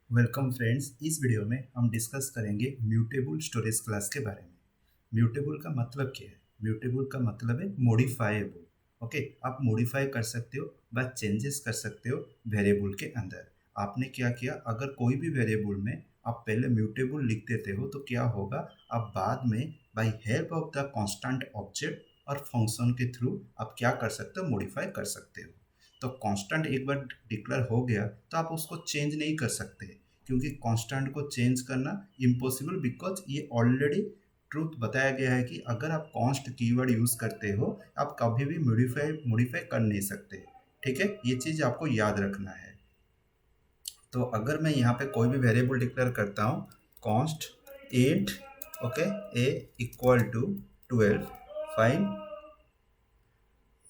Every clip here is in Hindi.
Welcome friends. इस वीडियो में हम डिस्कस करेंगे म्यूटेबल स्टोरेज क्लास के बारे में। म्यूटेबल का मतलब क्या है? म्यूटेबल का मतलब है मॉडिफाइएबल। ओके, आप मॉडिफाई कर सकते हो, बस चेंजेस कर सकते हो वेरिएबल के अंदर। आपने क्या किया, अगर कोई भी वेरिएबल में आप पहले म्यूटेबल लिख देते हो तो क्या होगा, आप बाद में by help of the constant object और फंक्शन के थ्रू आप क्या कर सकते हो, मॉडिफाई कर सकते हो। तो कांस्टेंट एक बार डिक्लेयर हो गया तो आप उसको चेंज नहीं कर सकते, क्योंकि कांस्टेंट को चेंज करना इम्पॉसिबल, बिकॉज ये ऑलरेडी ट्रूथ बताया गया है कि अगर आप कॉन्स्ट कीवर्ड यूज़ करते हो आप कभी भी मॉडिफाई मॉडिफाई कर नहीं सकते। ठीक है, ये चीज़ आपको याद रखना है। तो अगर मैं यहाँ पे कोई भी वेरिएबल डिक्लेयर करता हूँ, const int, okay, A equal to 12, fine,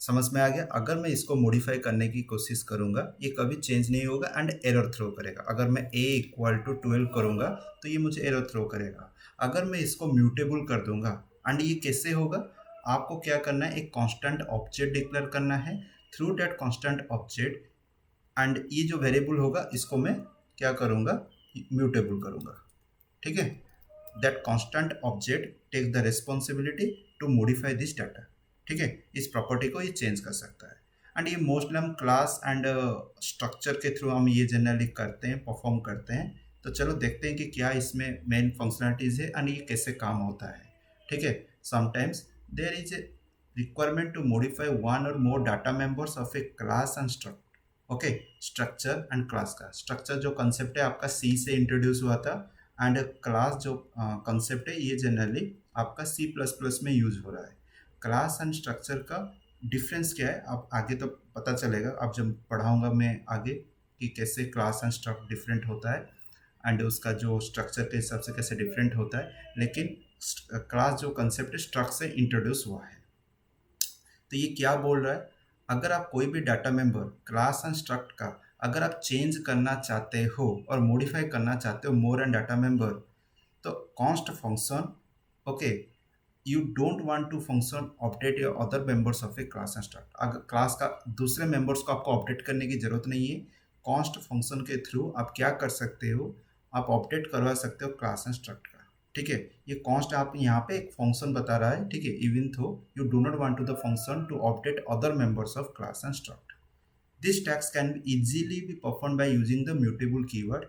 समझ में आ गया। अगर मैं इसको मॉडिफाई करने की कोशिश करूंगा ये कभी चेंज नहीं होगा एंड एरर थ्रो करेगा। अगर मैं a इक्वल टू 12 करूंगा तो ये मुझे एरर थ्रो करेगा। अगर मैं इसको म्यूटेबल कर दूंगा, एंड ये कैसे होगा, आपको क्या करना है, एक कांस्टेंट ऑब्जेक्ट डिक्लेयर करना है। Through that constant object and ये जो वेरिएबल होगा इसको मैं क्या करूंगा, म्यूटेबल करूंगा। ठीक है, that constant object take the responsibility to modify this data. ठीक है, इस प्रॉपर्टी को ये चेंज कर सकता है। एंड ये मोस्टली हम क्लास एंड स्ट्रक्चर के थ्रू हम ये जनरली करते हैं, परफॉर्म करते हैं। तो चलो देखते हैं कि क्या इसमें मेन फंक्शनलिटीज है एंड ये कैसे काम होता है। ठीक है, sometimes there is a requirement to modify one or more data members of a class and structure. Okay, structure and class का स्ट्रक्चर जो कंसेप्ट है आपका सी से इंट्रोड्यूस हुआ था, एंड क्लास जो कंसेप्ट है ये जनरली आपका सी प्लस प्लस में यूज हो रहा है। क्लास एंड स्ट्रक्चर का डिफरेंस क्या है आप आगे तो पता चलेगा, अब जब पढ़ाऊंगा मैं आगे कि कैसे क्लास एंड स्ट्रक्चर डिफरेंट होता है एंड उसका जो स्ट्रक्चर के हिसाब से कैसे डिफरेंट होता है। लेकिन क्लास जो कंसेप्ट है स्ट्रक्चर से इंट्रोड्यूस हुआ है। तो ये क्या बोल रहा है, अगर आप कोई भी data member class and struct का अगर आप चेंज करना चाहते हो और मॉडिफाई करना चाहते हो मोर एंड डाटा मेंबर, तो const function, okay, you don't want to function update your other members of a class and struct. अगर क्लास का दूसरे मेंबर्स को आपको अपडेट करने की जरूरत नहीं है। कॉन्स्ट फंक्शन के थ्रू आप क्या कर सकते हो, आप अपडेट करवा सकते हो क्लास एंड स्ट्रक्ट का। ठीक है, ये कॉन्स्ट आप यहाँ पे एक फंक्शन बता रहा है। ठीक है, even though you do not want to the function to update other members of class and struct, this टैक्स can be easily be perform by using the mutable keyword.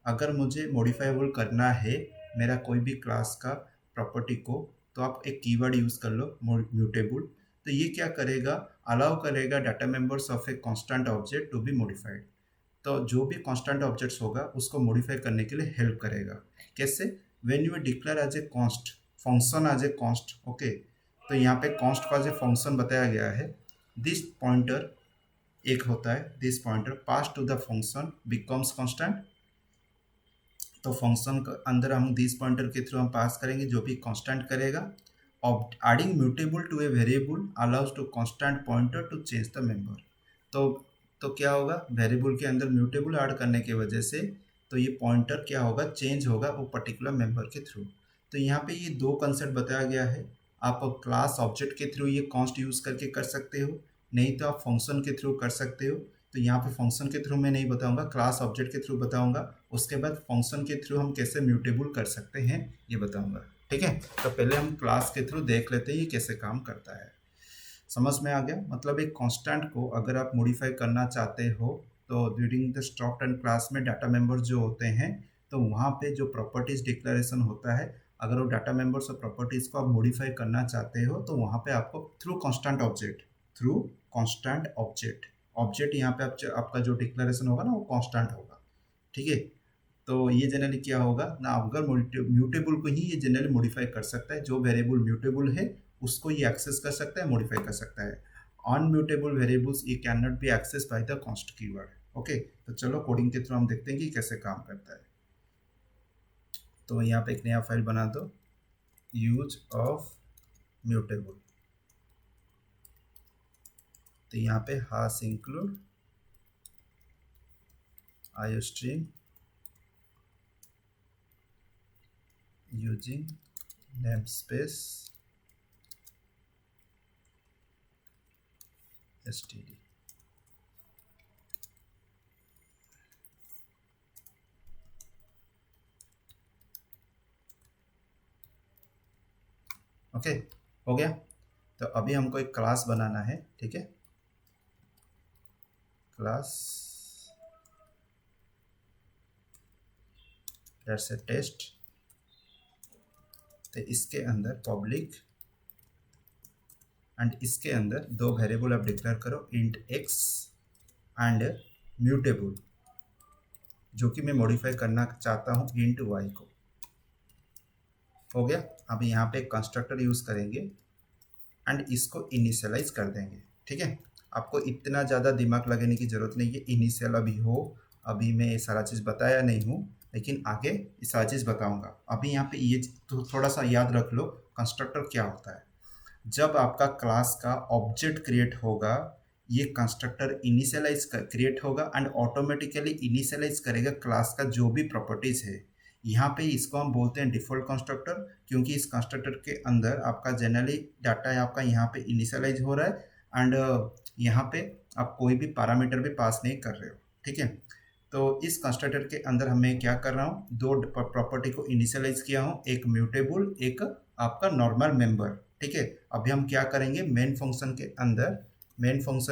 अगर मुझे मॉडिफाइबल करना है मेरा कोई भी क्लास का प्रॉपर्टी को, तो आप एक कीवर्ड यूज कर लो म्यूटेबल। तो ये क्या करेगा, अलाउ करेगा data members of a constant object to be modified. तो जो भी कांस्टेंट ऑब्जेक्ट्स होगा उसको मॉडिफाई करने के लिए हेल्प करेगा। कैसे, when you declare as a const function as a const, okay, तो यहाँ पे कॉन्स्ट को एज ए फंक्शन बताया गया है। दिस पॉइंटर एक होता है, this pointer pass to the function becomes constant. तो फंक्शन के अंदर हम दिस पॉइंटर के थ्रू हम पास करेंगे जो भी कांस्टेंट करेगा। Adding mutable to a variable allows to constant pointer to change the member. तो तो क्या होगा, वेरिएबल के अंदर म्यूटेबल ऐड करने की वजह से तो ये पॉइंटर क्या होगा, चेंज होगा वो पर्टिकुलर मेंबर के थ्रू। तो यहाँ पे ये दो कंसेप्ट बताया गया है। आप क्लास ऑब्जेक्ट के थ्रू ये कॉन्स्ट यूज करके कर सकते हो, नहीं तो आप फंक्शन के थ्रू कर सकते हो। तो यहाँ पे फंक्शन के थ्रू मैं नहीं बताऊंगा, क्लास ऑब्जेक्ट के थ्रू बताऊंगा। उसके बाद फंक्शन के थ्रू हम कैसे म्यूटेबल कर सकते हैं ये बताऊंगा। ठीक है, तो पहले हम क्लास के थ्रू देख लेते हैं ये कैसे काम करता है। समझ में आ गया, मतलब एक कांस्टेंट को अगर आप मॉडिफाई करना चाहते हो तो during the struct and class में डाटा मेंबर्स जो होते हैं, तो वहाँ पे जो प्रॉपर्टीज डिक्लेरेशन होता है, अगर वो डाटा मेंबर्स और प्रॉपर्टीज को आप मॉडिफाई करना चाहते हो तो वहाँ पे आपको through constant object, through constant object, object यहाँ पे आपका जो डिक्लेरेशन होगा ना वो कांस्टेंट होगा। ठीक है, तो ये जनरली क्या होगा ना, अगर म्यूटेबल को ही ये जनरली मॉडिफाई कर सकता है, जो वेरिएबल म्यूटेबल है उसको ये एक्सेस कर सकता है, मॉडिफाई कर सकता है। अनम्यूटेबल वेरिएबल्स ये can not be access by the const keyword. Okay, तो चलो कोडिंग के थ्रू हम देखते हैं कि कैसे काम करता है। तो यहाँ पे एक नया फाइल बना दो, यूज ऑफ म्यूटेबल। तो यहाँ पे hash include iostream using namespace std। Okay, हो गया। तो अभी हमको एक क्लास बनाना है, ठीक है। क्लास दैट्स ए टेस्ट, तो इसके अंदर पब्लिक एंड इसके अंदर दो वेरिएबल आप डिक्लेयर करो, इंट एक्स एंड म्यूटेबल, जो कि मैं मॉडिफाई करना चाहता हूँ इंट वाई को। हो गया। अब यहाँ पे कंस्ट्रक्टर यूज़ करेंगे एंड इसको इनिशियलाइज कर देंगे, ठीक है। आपको इतना ज़्यादा दिमाग लगाने की ज़रूरत नहीं है, इनिशियल अभी हो, अभी मैं ये सारा चीज़ बताया नहीं हूँ, लेकिन आगे ये सारा चीज़ बताऊँगा। अभी यहाँ पे ये तो थोड़ा सा याद रख लो, कंस्ट्रक्टर क्या होता है। जब आपका क्लास का ऑब्जेक्ट क्रिएट होगा, ये कंस्ट्रक्टर इनिशियलाइज क्रिएट होगा एंड ऑटोमेटिकली इनिशियलाइज करेगा क्लास का जो भी प्रॉपर्टीज़ है। यहाँ पे इसको हम बोलते हैं डिफ़ॉल्ट कंस्ट्रक्टर, क्योंकि इस कंस्ट्रक्टर के अंदर आपका जनरली डाटा आपका यहाँ पे इनिशियलाइज हो रहा है एंड यहाँ पे आप कोई भी पैरामीटर भी पास नहीं कर रहे हो, ठीक है। तो इस कंस्ट्रक्टर के अंदर हमें क्या कर रहा हूँ, दो प्रॉपर्टी को इनिशियलाइज किया हूँ, एक म्यूटेबल, एक आपका नॉर्मल मेंबर, ठीक है। अभी हम क्या करेंगे, मेन फंक्शन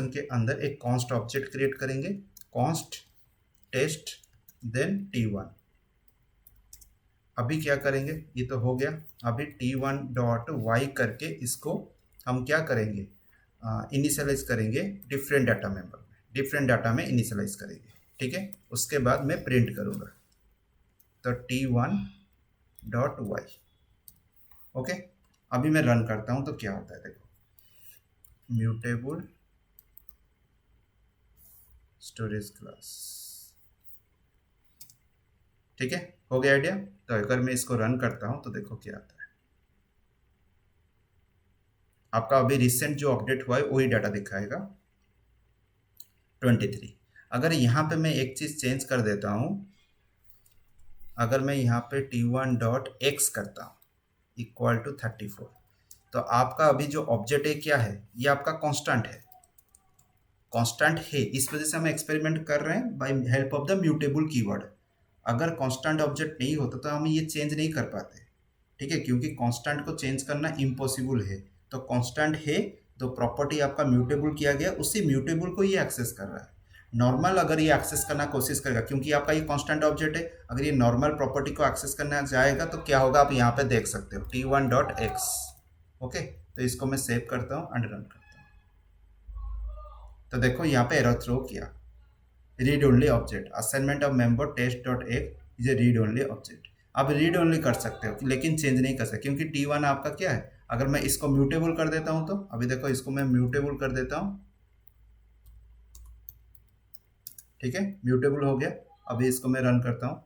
के अंदर एक कॉन्स्ट ऑब्जेक्ट क्रिएट करेंगे, कॉन्स्ट टेस्ट देन t1। अभी क्या करेंगे, ये तो हो गया। अभी t1 डॉट वाई करके इसको हम क्या करेंगे, इनिशियलाइज करेंगे डिफरेंट डाटा मेंबर में, डिफरेंट डाटा में इनिशियलाइज करेंगे, ठीक है। उसके बाद मैं प्रिंट करूँगा, तो t1 डॉट वाई। ओके, अभी मैं रन करता हूँ तो क्या होता है, देखो, म्यूटेबल स्टोरेज क्लास, ठीक है, हो गया आइडिया। तो अगर मैं इसको रन करता हूँ तो देखो क्या आता है, आपका अभी रिसेंट जो अपडेट हुआ है वही डाटा दिखाएगा 23। अगर यहाँ पे मैं एक चीज़ चेंज कर देता हूँ, अगर मैं यहाँ पे t1 डॉट एक्स करता हूँ इक्वल टू 34, तो आपका अभी जो ऑब्जेक्ट है क्या है, ये आपका कांस्टेंट है, कांस्टेंट है। इस वजह से हम एक्सपेरिमेंट कर रहे हैं by help of the mutable keyword. अगर कांस्टेंट ऑब्जेक्ट नहीं होता तो हम ये चेंज नहीं कर पाते, ठीक है, क्योंकि कांस्टेंट को चेंज करना इम्पॉसिबल है। तो कांस्टेंट है तो प्रॉपर्टी आपका म्यूटेबल किया गया, उसी म्यूटेबल को ये एक्सेस कर रहा है। नॉर्मल अगर ये एक्सेस करना कोशिश करेगा, क्योंकि आपका ये कांस्टेंट ऑब्जेक्ट है, अगर ये नॉर्मल प्रॉपर्टी को एक्सेस करना जाएगा तो क्या होगा, आप यहाँ पे देख सकते हो t1 डॉट एक्स। ओके, तो इसको मैं सेव करता हूँ एंड रन करता हूँ, तो देखो यहाँ पे एरर थ्रो किया, read only object, assignment of member test dot एक is a read only object. आप रीड ओनली कर सकते हो लेकिन चेंज नहीं कर सकते, क्योंकि t1 आपका क्या है। अगर मैं इसको म्यूटेबल कर देता हूं तो अभी देखो, इसको मैं म्यूटेबल कर देता हूं, ठीक है, म्यूटेबल हो गया। अभी इसको मैं रन करता हूं,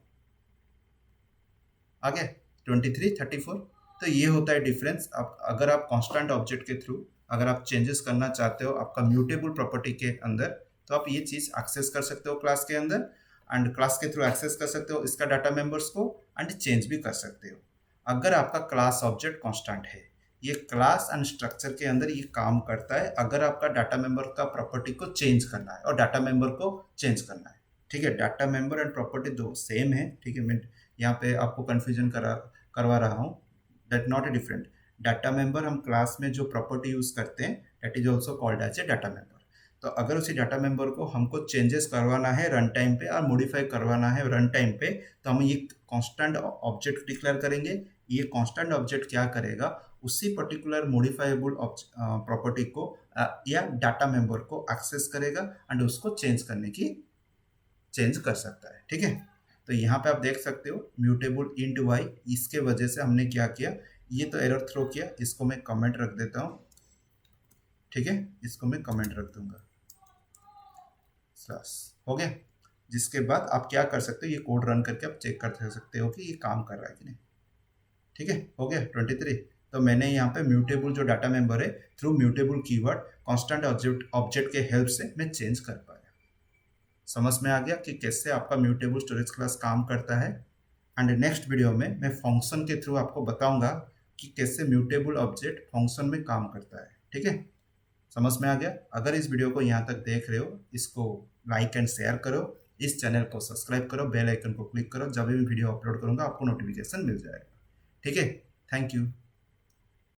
आ गया 23 34। तो ये होता है डिफरेंस। आप अगर आप कांस्टेंट ऑब्जेक्ट के थ्रू अगर आप चेंजेस करना चाहते हो आपका म्यूटेबल प्रॉपर्टी के अंदर, तो आप ये चीज़ एक्सेस कर सकते हो क्लास के अंदर, एंड क्लास के थ्रू एक्सेस कर सकते हो इसका डाटा मेंबर्स को, एंड चेंज भी कर सकते हो अगर आपका क्लास ऑब्जेक्ट कांस्टेंट है। ये क्लास एंड स्ट्रक्चर के अंदर ये काम करता है अगर आपका डाटा मेंबर का प्रॉपर्टी को चेंज करना है और डाटा मेंबर को चेंज करना है, ठीक है। डाटा मेंबर एंड प्रॉपर्टी दो सेम है, ठीक है। मैं यहाँ पे आपको कन्फ्यूजन करवा रहा हूँ, that not a different. Data member हम क्लास में जो प्रॉपर्टी यूज़ करते हैं that is also called as a data member. तो अगर उसी डाटा मेंबर को हमको चेंजेस करवाना है रन टाइम पे और मॉडिफाई करवाना है रन टाइम पे, तो हम ये कांस्टेंट ऑब्जेक्ट डिक्लेयर करेंगे। ये कांस्टेंट ऑब्जेक्ट क्या करेगा, उसी पर्टिकुलर मॉडिफाइबल प्रॉपर्टी को या डाटा मेंबर को एक्सेस करेगा एंड उसको चेंज कर सकता है, ठीक है। तो यहाँ पे आप देख सकते हो म्यूटेबल इंट वाई, इसके वजह से हमने क्या किया, ये तो एरर थ्रो किया। इसको मैं कमेंट रख देता हूँ, ठीक है, इसको मैं कमेंट रख दूंगा स्लैश, हो गया। जिसके बाद आप क्या कर सकते हो, ये कोड रन करके आप चेक कर सकते हो कि ये काम कर रहा है कि नहीं, ठीक है, हो गया 23। तो मैंने यहाँ पे म्यूटेबल जो डाटा मेंबर है through mutable keyword constant object के हेल्प से मैं चेंज कर पाया। समझ में आ गया कि कैसे आपका म्यूटेबल स्टोरेज क्लास काम करता है। एंड नेक्स्ट वीडियो में मैं फंक्शन के थ्रू आपको बताऊंगा कि कैसे म्यूटेबल ऑब्जेक्ट फंक्शन में काम करता है, ठीक है। समझ में आ गया। अगर इस वीडियो को यहाँ तक देख रहे हो, इसको लाइक एंड शेयर करो, इस चैनल को सब्सक्राइब करो, बेल आइकन को क्लिक करो, जब भी वीडियो अपलोड करूँगा आपको नोटिफिकेशन मिल जाएगा, ठीक है। Thank you.